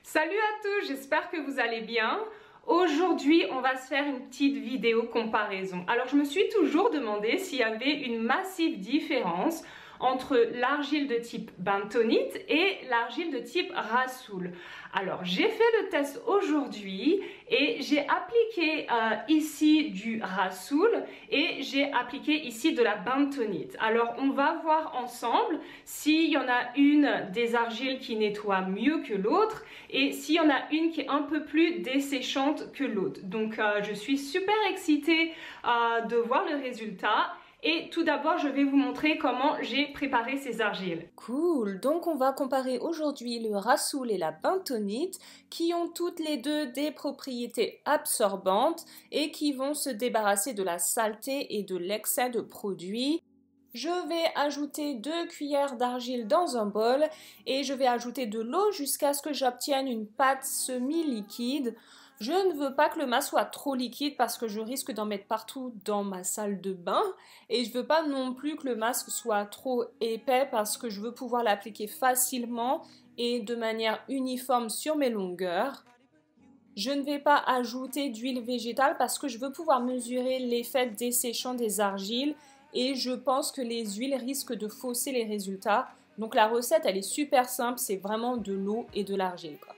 Salut à tous, j'espère que vous allez bien. Aujourd'hui, on va se faire une petite vidéo comparaison. Alors, je me suis toujours demandé s'il y avait une massive différence entre l'argile de type bentonite et l'argile de type Rasoul. Alors, j'ai fait le test aujourd'hui et j'ai appliqué ici du Rasoul et j'ai appliqué ici de la bentonite. Alors, on va voir ensemble s'il y en a une des argiles qui nettoie mieux que l'autre et s'il y en a une qui est un peu plus desséchante que l'autre. Donc, je suis super excitée de voir le résultat. Et tout d'abord, je vais vous montrer comment j'ai préparé ces argiles. Cool, donc on va comparer aujourd'hui le Rasoul et la bentonite qui ont toutes les deux des propriétés absorbantes et qui vont se débarrasser de la saleté et de l'excès de produits. Je vais ajouter 2 cuillères d'argile dans un bol et je vais ajouter de l'eau jusqu'à ce que j'obtienne une pâte semi-liquide. Je ne veux pas que le masque soit trop liquide parce que je risque d'en mettre partout dans ma salle de bain et je ne veux pas non plus que le masque soit trop épais parce que je veux pouvoir l'appliquer facilement et de manière uniforme sur mes longueurs. Je ne vais pas ajouter d'huile végétale parce que je veux pouvoir mesurer l'effet desséchant des argiles et je pense que les huiles risquent de fausser les résultats. Donc la recette, elle est super simple, c'est vraiment de l'eau et de l'argile, quoi.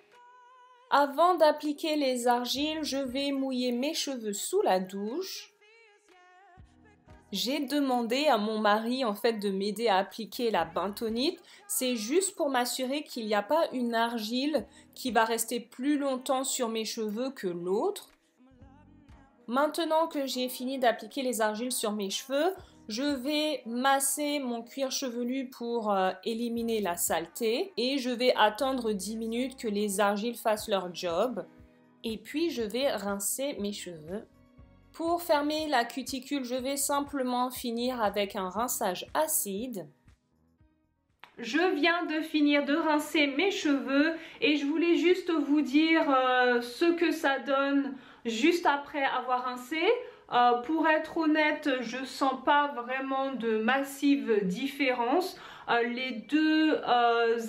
Avant d'appliquer les argiles, je vais mouiller mes cheveux sous la douche. J'ai demandé à mon mari en fait de m'aider à appliquer la bentonite. C'est juste pour m'assurer qu'il n'y a pas une argile qui va rester plus longtemps sur mes cheveux que l'autre. Maintenant que j'ai fini d'appliquer les argiles sur mes cheveux, je vais masser mon cuir chevelu pour éliminer la saleté et je vais attendre 10 minutes que les argiles fassent leur job. Et puis je vais rincer mes cheveux. Pour fermer la cuticule, je vais simplement finir avec un rinçage acide. Je viens de finir de rincer mes cheveux et je voulais juste vous dire ce que ça donne juste après avoir rincé. Pour être honnête, je sens pas vraiment de massive différence. Les deux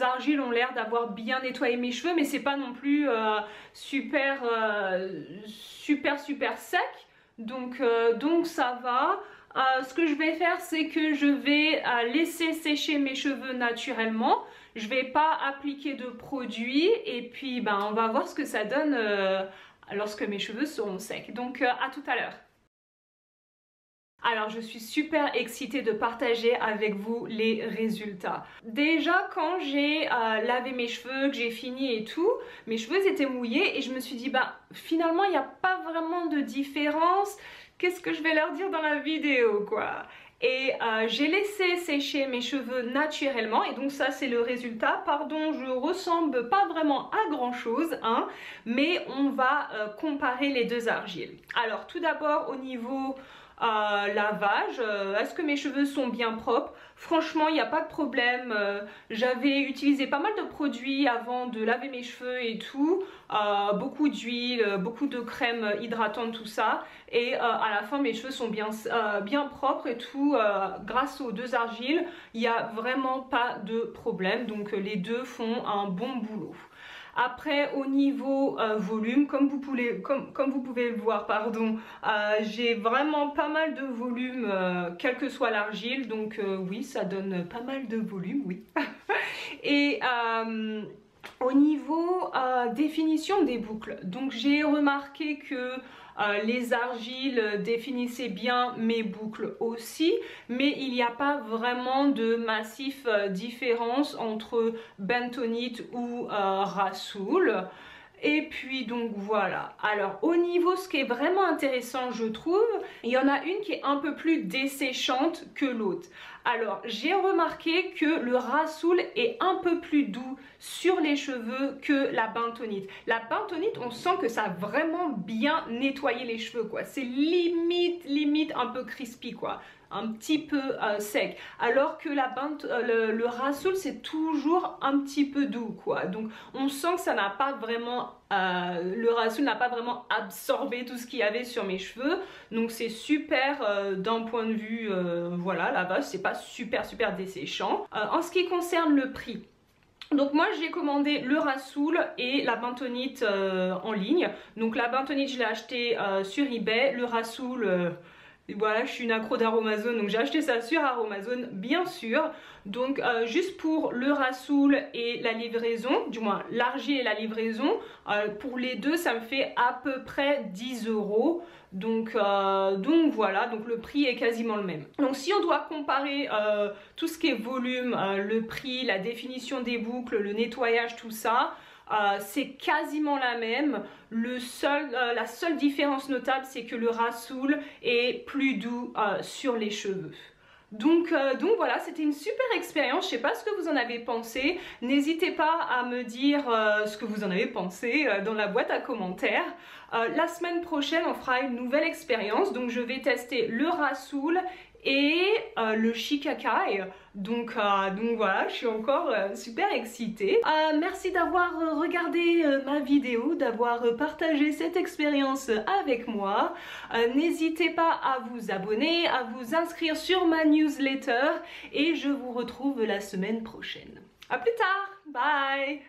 argiles ont l'air d'avoir bien nettoyé mes cheveux, mais c'est pas non plus super sec. Donc ça va. Ce que je vais faire, c'est que je vais laisser sécher mes cheveux naturellement. Je vais pas appliquer de produit et puis on va voir ce que ça donne lorsque mes cheveux seront secs. Donc à tout à l'heure. Alors je suis super excitée de partager avec vous les résultats. Déjà quand j'ai lavé mes cheveux, que j'ai fini et tout, mes cheveux étaient mouillés et je me suis dit finalement il n'y a pas vraiment de différence. Qu'est-ce que je vais leur dire dans la vidéo quoi? Et j'ai laissé sécher mes cheveux naturellement et donc ça c'est le résultat. Pardon, je ressemble pas vraiment à grand chose, hein, mais on va comparer les deux argiles. Alors tout d'abord au niveau lavage, est-ce que mes cheveux sont bien propres? Franchement il n'y a pas de problème. J'avais utilisé pas mal de produits avant de laver mes cheveux et tout, beaucoup d'huile, beaucoup de crème hydratante, tout ça, et à la fin mes cheveux sont bien propres et tout. Grâce aux deux argiles il n'y a vraiment pas de problème, donc les deux font un bon boulot. Après au niveau volume, comme vous pouvez le voir, pardon, j'ai vraiment pas mal de volume quelle que soit l'argile, donc oui ça donne pas mal de volume, oui. Et au niveau définition des boucles, donc j'ai remarqué que les argiles définissaient bien mes boucles aussi, mais il n'y a pas vraiment de massif différence entre bentonite ou Rasoul. Et puis donc voilà. Alors au niveau, ce qui est vraiment intéressant je trouve, il y en a une qui est un peu plus desséchante que l'autre. Alors j'ai remarqué que le Rasoul est un peu plus doux sur les cheveux que la bentonite. La bentonite, on sent que ça a vraiment bien nettoyé les cheveux quoi. C'est limite un peu crispy quoi. Un petit peu sec, alors que le Rasoul c'est toujours un petit peu doux quoi, donc on sent que ça n'a pas vraiment le Rasoul n'a pas vraiment absorbé tout ce qu'il y avait sur mes cheveux, donc c'est super d'un point de vue voilà, lavage, c'est pas super desséchant. En ce qui concerne le prix, Donc moi j'ai commandé le Rassoul et la bentonite en ligne. Donc la bentonite je l'ai acheté sur eBay, le Rassoul voilà, je suis une accro d'Aromazone, donc j'ai acheté ça sur Aromazone, bien sûr. Donc juste pour le Rassoul et la livraison, du moins l'argile et la livraison, pour les deux ça me fait à peu près 10 €. Donc voilà, donc le prix est quasiment le même. Donc si on doit comparer tout ce qui est volume, le prix, la définition des boucles, le nettoyage, tout ça, c'est quasiment la même. La seule différence notable, c'est que le Rassoul est plus doux sur les cheveux. Donc voilà, c'était une super expérience. Je sais pas ce que vous en avez pensé. N'hésitez pas à me dire ce que vous en avez pensé dans la boîte à commentaires. La semaine prochaine, on fera une nouvelle expérience. Donc je vais tester le Rassoul et le Shikai. Donc voilà, je suis encore super excitée. Merci d'avoir regardé ma vidéo, d'avoir partagé cette expérience avec moi. N'hésitez pas à vous abonner, à vous inscrire sur ma newsletter et je vous retrouve la semaine prochaine. À plus tard, bye!